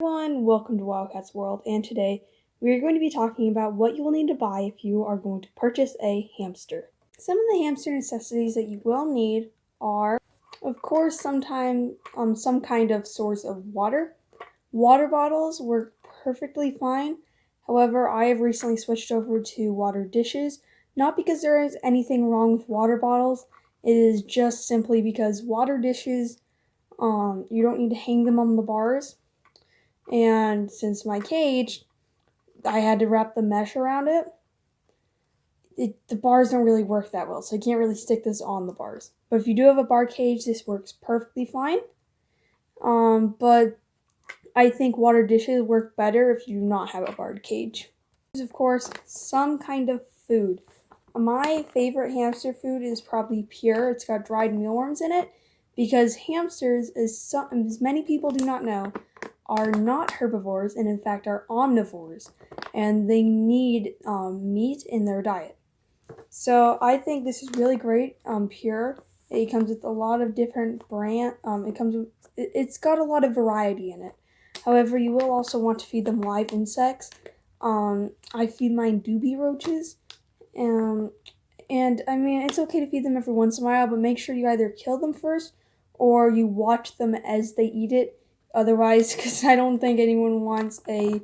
Everyone, welcome to Wildcats World, and today we are going to be talking about what you will need to buy if you are going to purchase a hamster. Some of the hamster necessities that you will need are, of course, some kind of source of water. Water bottles work perfectly fine. However, I have recently switched over to water dishes, not because there is anything wrong with water bottles. It is just simply because water dishes, you don't need to hang them on the bars. And since my cage, I had to wrap the mesh around it. The bars don't really work that well, so I can't really stick this on the bars. But if you do have a bar cage, this works perfectly fine. But I think water dishes work better if you do not have a barred cage. Of course, some kind of food. My favorite hamster food is probably Pure. It's got dried mealworms in it because hamsters, as many people do not know, are not herbivores and in fact are omnivores, and they need meat in their diet. So I think this is really great. Pure. It comes with a lot of different it's got a lot of variety in it. However, you will also want to feed them live insects. I feed mine doobie roaches. And I mean, it's okay to feed them every once in a while, but make sure you either kill them first or you watch them as they eat it. Otherwise, because I don't think anyone wants a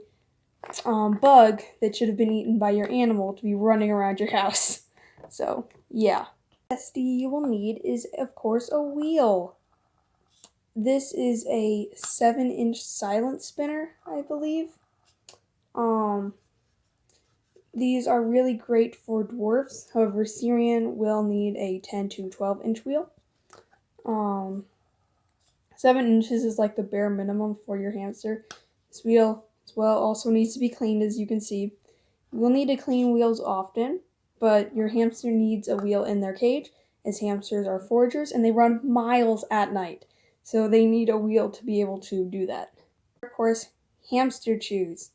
bug that should have been eaten by your animal to be running around your house. So, yeah. The necessity you will need is, of course, a wheel. This is a 7-inch silent spinner, I believe. These are really great for dwarfs. However, Syrian will need a 10 to 12-inch wheel. 7 inches is like the bare minimum for your hamster. This wheel as well also needs to be cleaned, as you can see. You will need to clean wheels often, but your hamster needs a wheel in their cage, as hamsters are foragers and they run miles at night. So they need a wheel to be able to do that. Of course, hamster chews.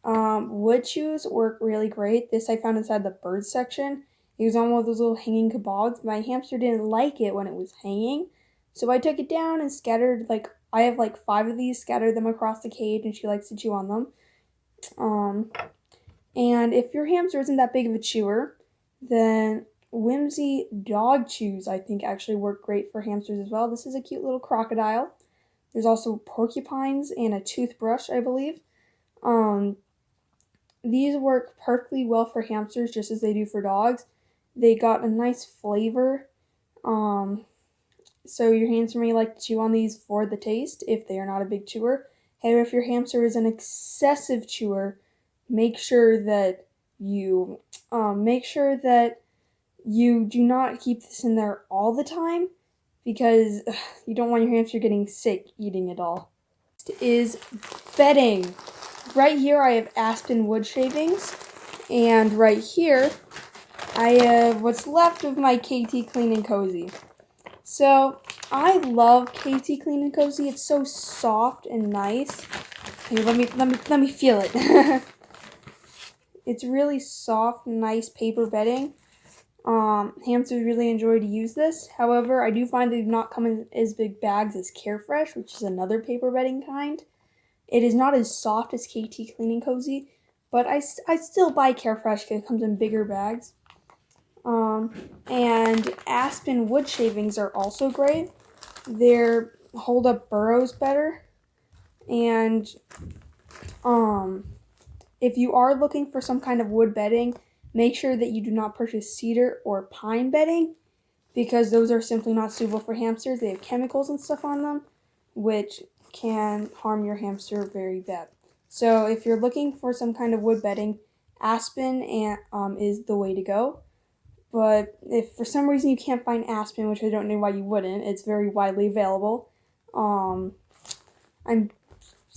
Wood chews work really great. This I found inside the bird section. It was on one of those little hanging kebabs. My hamster didn't like it when it was hanging, so I took it down and scattered, I have 5 of these, scattered them across the cage, and she likes to chew on them. And if your hamster isn't that big of a chewer, then Whimsy dog chews I think actually work great for hamsters as well. This is a cute little crocodile. There's also porcupines and a toothbrush, I believe. These work perfectly well for hamsters just as they do for dogs. They got a nice flavor. So your hamster may like to chew on these for the taste if they are not a big chewer. However, if your hamster is an excessive chewer, make sure that you do not keep this in there all the time, because you don't want your hamster getting sick eating it all. Next is bedding. Right here I have aspen wood shavings, and right here I have what's left of my KT Clean and Cozy. So I love KT Clean and Cozy. It's so soft and nice. Here, let me feel it. It's really soft, nice paper bedding. Hamsters really enjoy to use this. However, I do find they do not come in as big bags as Carefresh, which is another paper bedding kind. It is not as soft as KT Clean and Cozy, but I still buy Carefresh because it comes in bigger bags. And aspen wood shavings are also great. They hold up burrows better. And if you are looking for some kind of wood bedding, make sure that you do not purchase cedar or pine bedding, because those are simply not suitable for hamsters. They have chemicals and stuff on them, which can harm your hamster very bad. So if you're looking for some kind of wood bedding, aspen is the way to go. But if for some reason you can't find aspen, which I don't know why you wouldn't, it's very widely available. I'm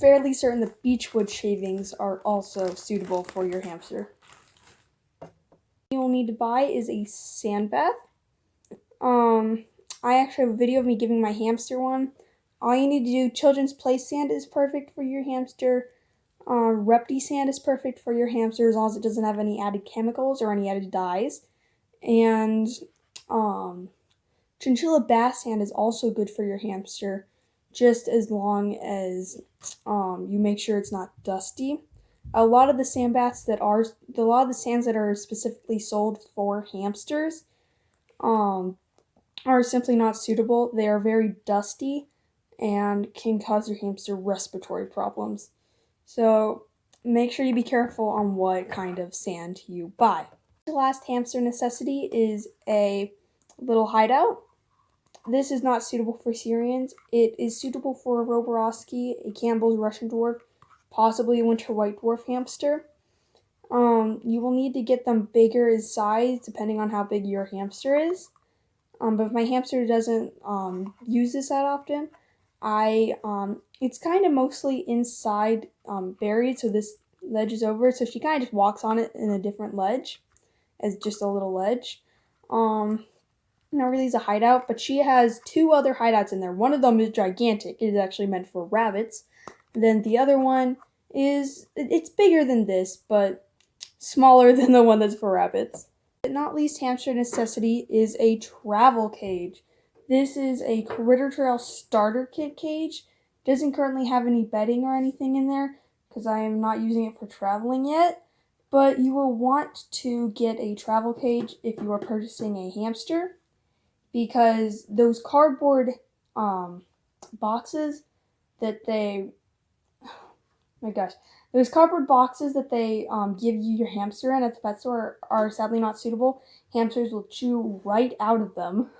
fairly certain the beechwood shavings are also suitable for your hamster. What you'll need to buy is a sand bath. I actually have a video of me giving my hamster one. All you need to do, Children's Play sand is perfect for your hamster. Repti sand is perfect for your hamster as long as it doesn't have any added chemicals or any added dyes. And chinchilla bath sand is also good for your hamster, just as long as you make sure it's not dusty. A lot of the sands that are specifically sold for hamsters are simply not suitable. They are very dusty and can cause your hamster respiratory problems. So make sure you be careful on what kind of sand you buy. The last hamster necessity is a little hideout. This is not suitable for Syrians. It is suitable for a Roborowski, a Campbell's Russian dwarf, possibly a winter white dwarf hamster. You will need to get them bigger in size depending on how big your hamster is. But if my hamster doesn't use this that often, it's kind of mostly inside buried, so this ledge is over it. So she kind of just walks on it in a different ledge, as just a little ledge. Not really as a hideout, but she has two other hideouts in there. One of them is gigantic. It is actually meant for rabbits. Then the other one it's bigger than this, but smaller than the one that's for rabbits. But not least hamster necessity is a travel cage. This is a Critter Trail starter kit cage. Doesn't currently have any bedding or anything in there because I am not using it for traveling yet. But you will want to get a travel cage if you are purchasing a hamster, because those cardboard boxes that they those cardboard boxes that they give you your hamster in at the pet store are sadly not suitable. Hamsters will chew right out of them.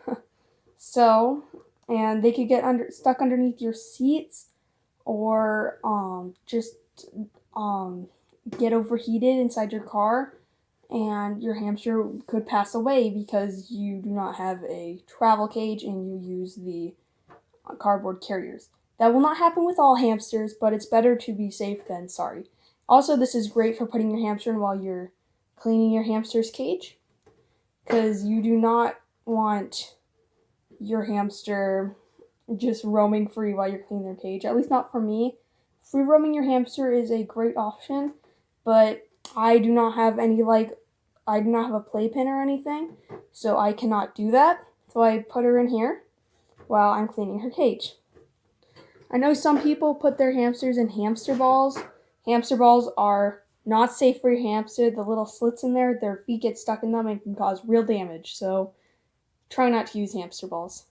And they could get stuck underneath your seats, or just get overheated inside your car, and your hamster could pass away because you do not have a travel cage and you use the cardboard carriers. That will not happen with all hamsters, but it's better to be safe than sorry. Also, this is great for putting your hamster in while you're cleaning your hamster's cage, because you do not want your hamster just roaming free while you're cleaning their cage. At least not for me. Free roaming your hamster is a great option, but I do not have a playpen or anything, so I cannot do that. So I put her in here while I'm cleaning her cage. I know some people put their hamsters in hamster balls. Hamster balls are not safe for your hamster. The little slits in there, their feet get stuck in them and can cause real damage. So try not to use hamster balls.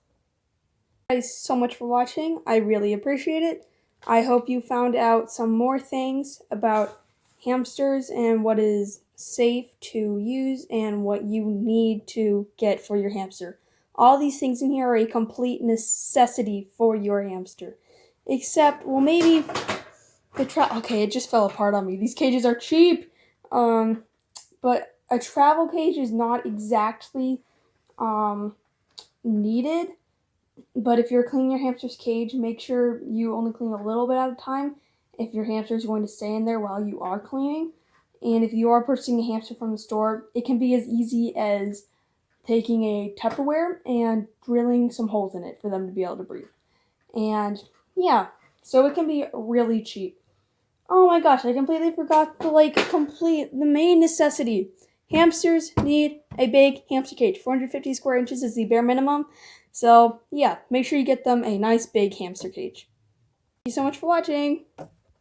Thank you guys so much for watching. I really appreciate it. I hope you found out some more things about hamsters and what is safe to use and what you need to get for your hamster. All these things in here are a complete necessity for your hamster. Except, well, maybe okay, it just fell apart on me. These cages are cheap. But a travel cage is not exactly needed. But if you're cleaning your hamster's cage, make sure you only clean a little bit at a time if your hamster is going to stay in there while you are cleaning. And if you are purchasing a hamster from the store, it can be as easy as taking a Tupperware and drilling some holes in it for them to be able to breathe. And yeah, so it can be really cheap. Oh my gosh, I completely forgot the main necessity. Hamsters need a big hamster cage. 450 square inches is the bare minimum. So yeah, make sure you get them a nice big hamster cage. Thank you so much for watching.